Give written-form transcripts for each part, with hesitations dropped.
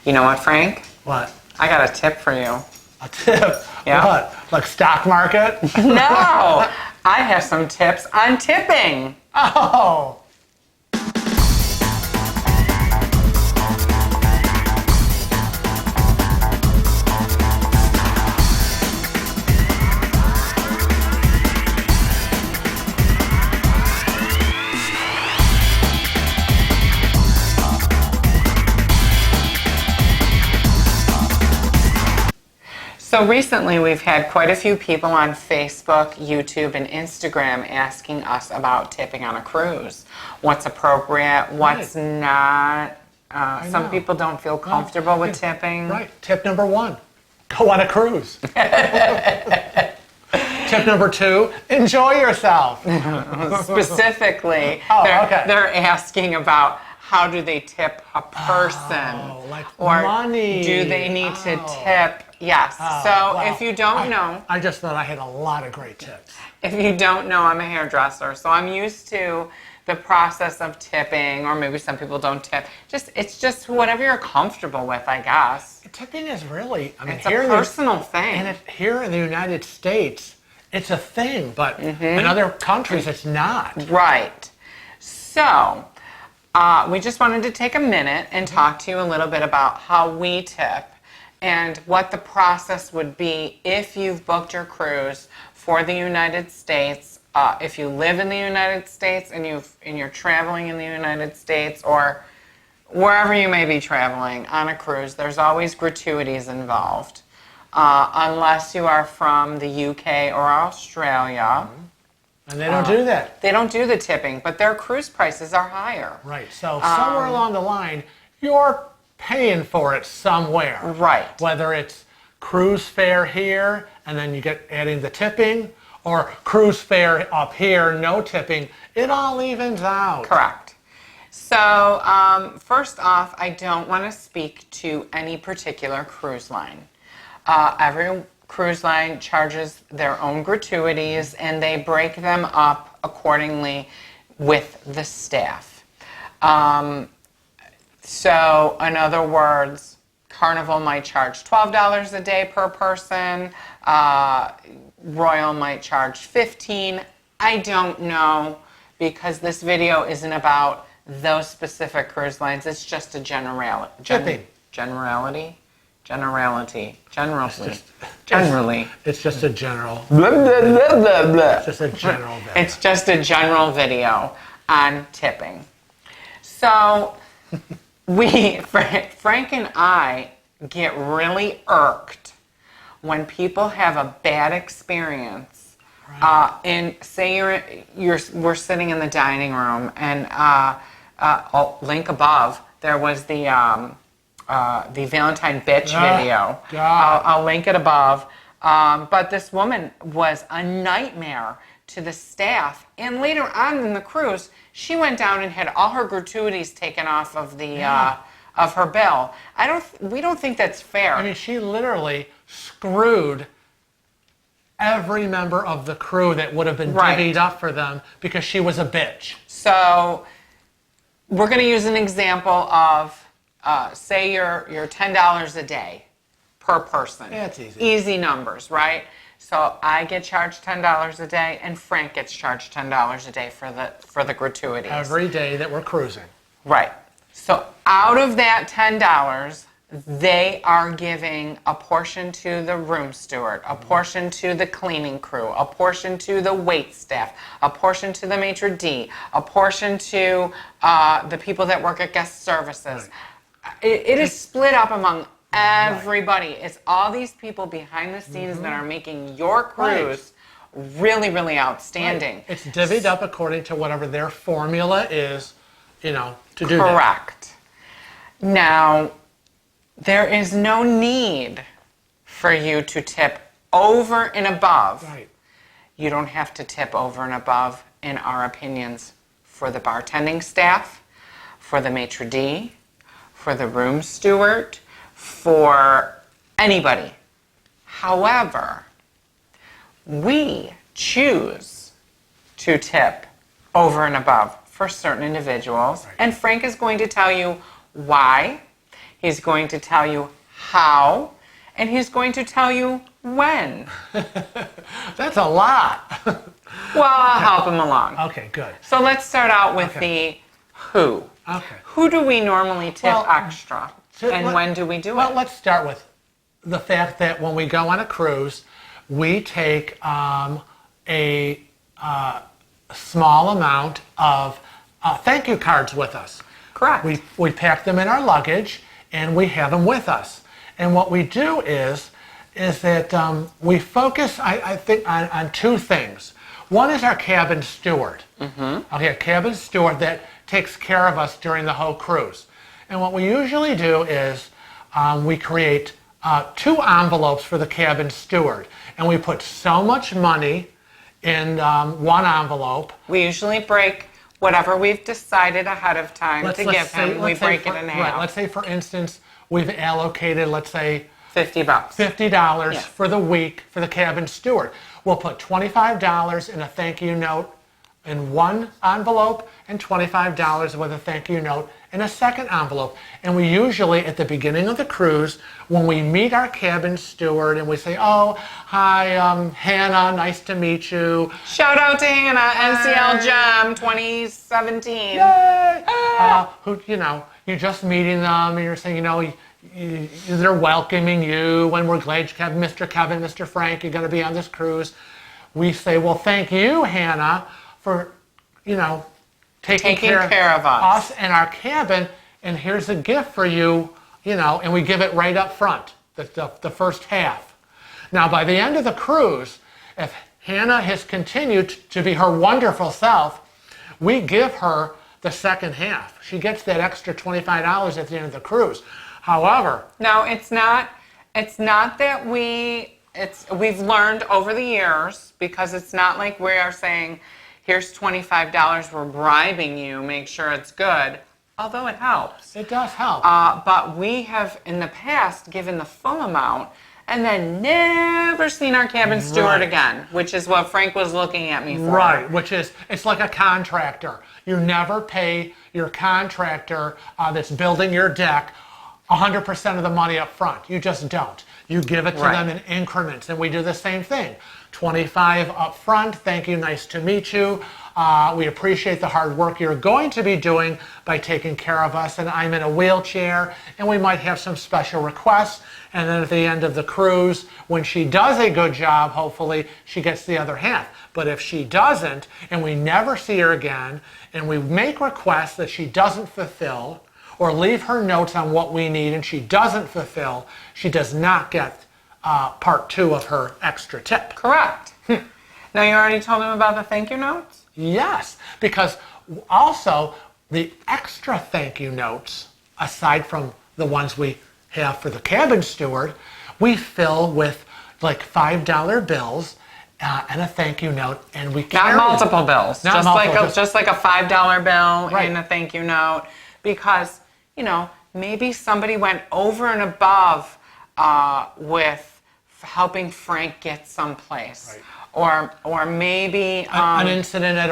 You know what, Frank? What? I got a tip for you. A tip? Yeah. What? Like stock market? No! I have some tips on tipping. Oh! So recently we've had quite a few people on Facebook, YouTube, and Instagram asking us about tipping on a cruise. What's appropriate, what's not. Some people don't feel comfortable with tipping. Right. Tip number 1, go on a cruise. Tip number 2, enjoy yourself. Specifically, they're asking about how do they tip a person? Oh, like or money. Do they need to tip? Yes. So if you don't know. I just thought I had a lot of great tips. If you don't know, I'm a hairdresser, so I'm used to the process of tipping, or maybe some people don't tip. It's just whatever you're comfortable with, I guess. Tipping is really, it's a personal thing. And here in the United States, it's a thing, but in other countries, it's not. Right. So, we just wanted to take a minute and talk to you a little bit about how we tip and what the process would be if you've booked your cruise for the United States. If you live in the United States and you're traveling in the United States, or wherever you may be traveling on a cruise, there's always gratuities involved. Unless you are from the UK or Australia. And they don't do that. They don't do the tipping, but their cruise prices are higher. Right. So somewhere along the line, you're paying for it somewhere. Right. Whether it's cruise fare here, and then you get adding the tipping, or cruise fare up here, no tipping, it all evens out. Correct. So first off, I don't want to speak to any particular cruise line. Every cruise line charges their own gratuities, and they break them up accordingly with the staff. So in other words, Carnival might charge $12 a day per person. Royal might charge $15. I don't know, because this video isn't about those specific cruise lines. It's just a generality. Generally. It's just a general. Blah, blah, blah, blah, blah. It's just a general video. It's just a general video on tipping. So Frank and I get really irked when people have a bad experience. Right. And say we're sitting in the dining room, and link above, there was the Valentine Bitch video. I'll link it above. But this woman was a nightmare to the staff, and later on in the cruise, she went down and had all her gratuities taken off of the of her bill. We don't think that's fair. I mean, she literally screwed every member of the crew that would have been divvied up for them because she was a bitch. So we're going to use an example of, say you're $10 a day per person. Yeah, it's easy. Easy numbers, right? So I get charged $10 a day, and Frank gets charged $10 a day for the gratuities. Every day that we're cruising. Right. So out of that $10, they are giving a portion to the room steward, a portion to the cleaning crew, a portion to the wait staff, a portion to the maitre d', a portion to the people that work at guest services. Right. It is split up among everybody. Right. It's all these people behind the scenes that are making your cruise really, really outstanding. Right. It's divvied up according to whatever their formula is, to do that. Correct. Now, there is no need for you to tip over and above. Right. You don't have to tip over and above, in our opinions, for the bartending staff, for the maitre d', for the room steward, for anybody. However, we choose to tip over and above for certain individuals, and Frank is going to tell you why He's going to tell you how, and he's going to tell you when. That's a lot. Well, I'll help him along. Okay, good. So let's start out with the who. Okay. Who do we normally tip extra? And let- when do we do Well, it? let's start with the fact that when we go on a cruise, we take a small amount of thank you cards with us. Correct. We pack them in our luggage and we have them with us. And what we do is that we focus, I think, on two things. One is our cabin steward. Okay, a cabin steward that takes care of us during the whole cruise. And what we usually do is we create 2 envelopes for the cabin steward. And we put so much money in one envelope. We usually break whatever we've decided ahead of time to give him. We break it in half. Right, let's say, for instance, we've allocated, let's say, $50. $50 Yeah. for the week for the cabin steward. We'll put $25 in a thank you note in one envelope and $25 with a thank you note in a second envelope. And we usually, at the beginning of the cruise, when we meet our cabin steward and we say, oh, hi, Hannah, nice to meet you. Shout out to Hannah, NCL Gem 2017. Yay! Who, you're just meeting them and you're saying, they're welcoming you and we're glad you have Mr. Kevin, Mr. Frank, you're going to be on this cruise. We say, well, thank you, Hannah, for, taking care of us and our cabin, and here's a gift for you, and we give it right up front, the first half. Now, by the end of the cruise, if Hannah has continued to be her wonderful self, we give her the second half. She gets that extra $25 at the end of the cruise. However, no, it's not that we've learned over the years, because it's not like we are saying, here's $25, we're bribing you, make sure it's good, although it helps. It does help. But we have in the past given the full amount and then never seen our cabin steward again, which is what Frank was looking at me for. Right, which is, it's like a contractor. You never pay your contractor that's building your deck 100% of the money up front. You just don't. You give it to them in increments, and we do the same thing. 25 up front, thank you, nice to meet you. We appreciate the hard work you're going to be doing by taking care of us, and I'm in a wheelchair, and we might have some special requests, and then at the end of the cruise, when she does a good job, hopefully, she gets the other half. But if she doesn't, and we never see her again, and we make requests that she doesn't fulfill, or leave her notes on what we need and she doesn't fulfill, she does not get part 2 of her extra tip. Correct. Now, you already told him about the thank you notes? Yes, because also the extra thank you notes, aside from the ones we have for the cabin steward, we fill with like $5 bills and a thank you note, and we carry Not multiple bills. Not multiple, just like a $5 bill Right. and a thank you note, because maybe somebody went over and above with helping Frank get someplace, or maybe an incident at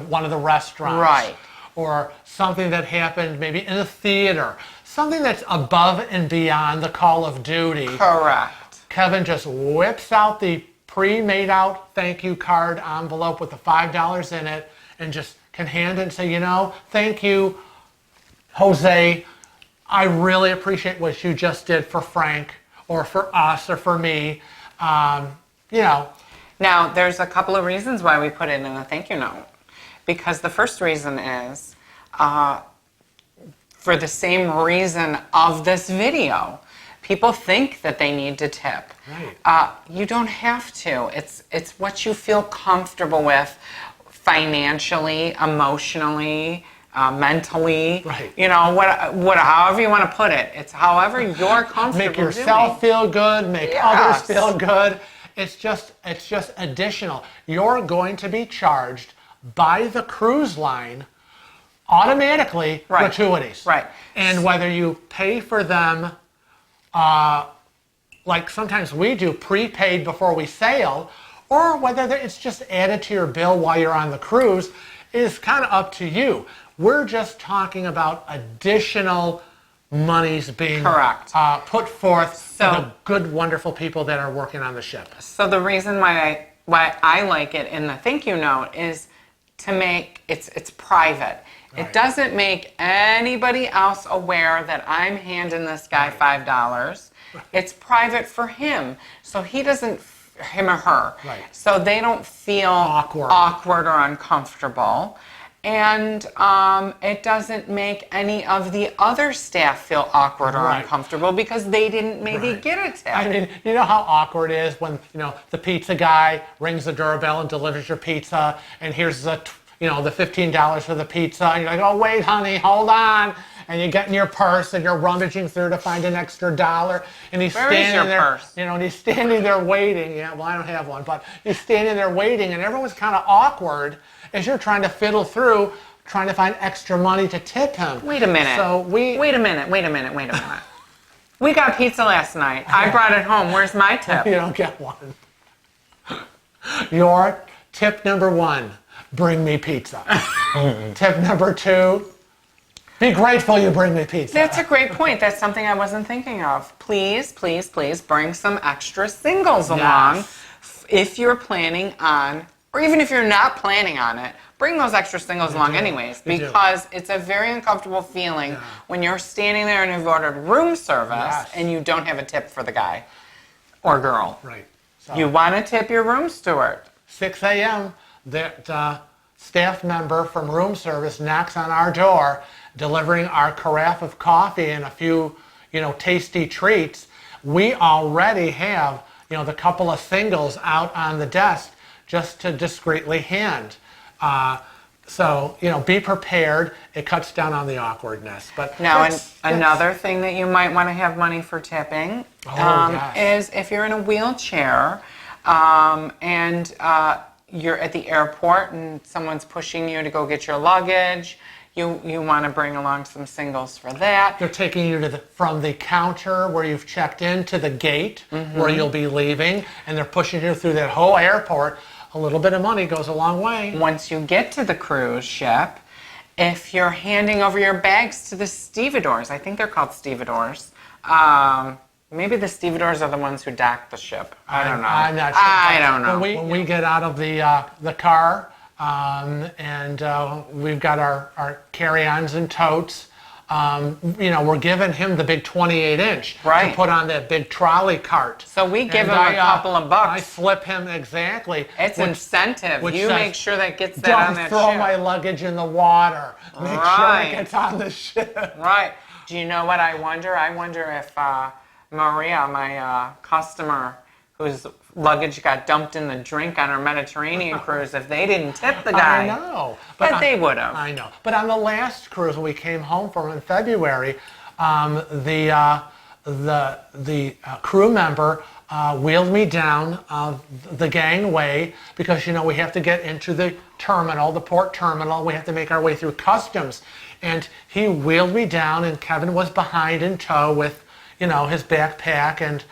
one of the restaurants, right, or something that happened maybe in the theater, something that's above and beyond the call of duty. Correct. Kevin just whips out the pre-made out thank you card envelope with the $5 in it and just can hand it and say, thank you, Jose, I really appreciate what you just did for Frank or for us or for me. Now, there's a couple of reasons why we put it in a thank you note. Because the first reason is for the same reason of this video. People think that they need to tip. Right. You don't have to. It's what you feel comfortable with financially, emotionally, mentally, Right. However you want to put it. It's however you're comfortable Make yourself feel good, make others feel good. It's just additional. You're going to be charged by the cruise line automatically gratuities. Right. And whether you pay for them, like sometimes we do prepaid before we sail, or whether it's just added to your bill while you're on the cruise, is kind of up to you. We're just talking about additional money's being Correct. Put forth So- for the good, wonderful people that are working on the ship. So the reason why I like it in the thank you note is to make it's private. Right. It doesn't make anybody else aware that I'm handing this guy $5. It's private for him, so he doesn't, him or her. Right. So they don't feel awkward or uncomfortable. And it doesn't make any of the other staff feel awkward or uncomfortable because they didn't maybe get a tip. I mean, you know how awkward it is when, the pizza guy rings the doorbell and delivers your pizza, and here's the $15 for the pizza, and you're like, oh, wait, honey, hold on. And you get in your purse and you're rummaging through to find an extra $1, and he's standing there. Purse? And he's standing there waiting. Yeah, well, I don't have one, but he's standing there waiting, and everyone's kind of awkward as you're trying to fiddle through, trying to find extra money to tip him. Wait a minute. So Wait a minute. We got pizza last night. I brought it home. Where's my tip? You don't get one. Your tip number 1, bring me pizza. Tip number 2, be grateful you bring me pizza. That's a great point. That's something I wasn't thinking of. Please, please, please bring some extra singles along if you're planning on, or even if you're not planning on it, bring those extra singles along anyways, because it's a very uncomfortable feeling when you're standing there and you've ordered room service and you don't have a tip for the guy or girl. Right. So, You want to tip your room steward. 6 a.m., that staff member from room service knocks on our door, delivering our carafe of coffee and a few, tasty treats. We already have, the couple of singles out on the desk just to discreetly hand. So, be prepared. It cuts down on the awkwardness. But Now, another thing that you might want to have money for tipping is if you're in a wheelchair and you're at the airport and someone's pushing you to go get your luggage, you want to bring along some singles for that. They're taking you from the counter where you've checked in to the gate where you'll be leaving, and they're pushing you through that whole airport. A little bit of money goes a long way. Once you get to the cruise ship, if you're handing over your bags to the stevedores, I think they're called stevedores. Maybe the stevedores are the ones who dock the ship. I don't know. I'm not sure. I don't know. When we get out of the car and we've got our carry-ons and totes, we're giving him the big 28-inch to put on that big trolley cart. So we give him a couple of bucks. I slip him exactly. It's incentive. You make sure that gets that don't on that throw ship. my luggage in the water. Make sure it gets on the ship. Right. Do you know what I wonder? I wonder if Maria, my customer, whose luggage got dumped in the drink on our Mediterranean cruise, if they didn't tip the guy. I know. But they would have. I know. But on the last cruise we came home from in February, the crew member wheeled me down the gangway because, we have to get into the terminal, the port terminal. We have to make our way through customs. And he wheeled me down, and Kevin was behind in tow with, his backpack. And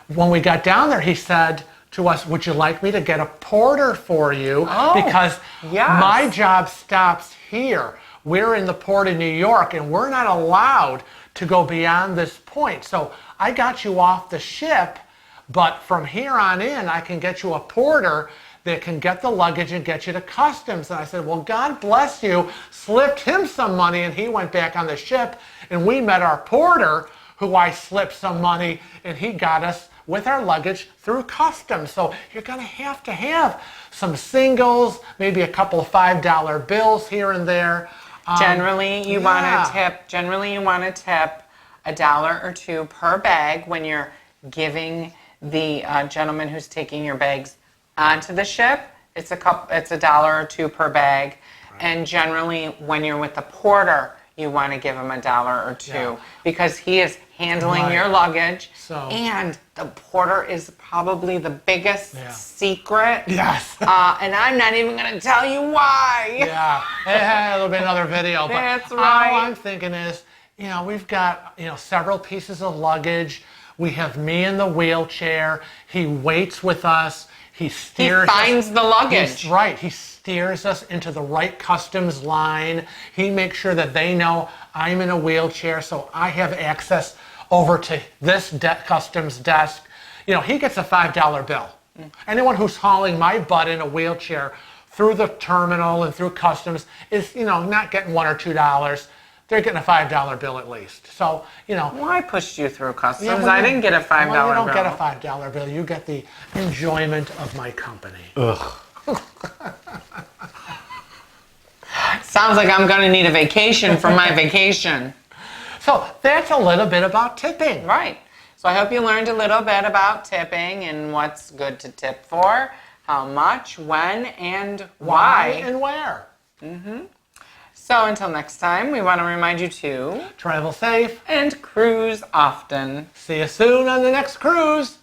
when we got down there, he said to us, would you like me to get a porter for you? Because my job stops here. We're in the port of New York, and we're not allowed to go beyond this point. So I got you off the ship, but from here on in, I can get you a porter that can get the luggage and get you to customs. And I said, well, God bless you. Slipped him some money, and he went back on the ship, and we met our porter, who I slipped some money, and he got us with our luggage through customs. So you're going to have some singles, maybe a couple of $5 bills here and there. Generally, you want to tip. Generally, you want to tip $1 or $2 per bag when you're giving the gentleman who's taking your bags onto the ship. It's $1 or $2 per bag, and generally, when you're with the porter, you want to give him $1 or $2 because he is handling your luggage, and the porter is probably the biggest secret. Yes. And I'm not even going to tell you why. Yeah. There'll be another video. But That's right. All I'm thinking is, we've got, several pieces of luggage. We have me in the wheelchair. He waits with us. He He steers finds the luggage. Right. He steers us into the right customs line. He makes sure that they know I'm in a wheelchair, so I have access over to this customs desk. You know, he gets a $5 bill. Anyone who's hauling my butt in a wheelchair through the terminal and through customs is, you know, not getting $1 or $2. They're getting a $5 bill at least. So, you know. Well, I pushed you through customs. Yeah, well, I didn't get a $5 well, you don't bill. get a $5 bill. You get the enjoyment of my company. Ugh. Sounds like I'm going to need a vacation from my vacation. So that's a little bit about tipping. Right. So I hope you learned a little bit about tipping and what's good to tip for, how much, when, and why. And where. So until next time, we want to remind you to Travel safe. and cruise often. See you soon on the next cruise.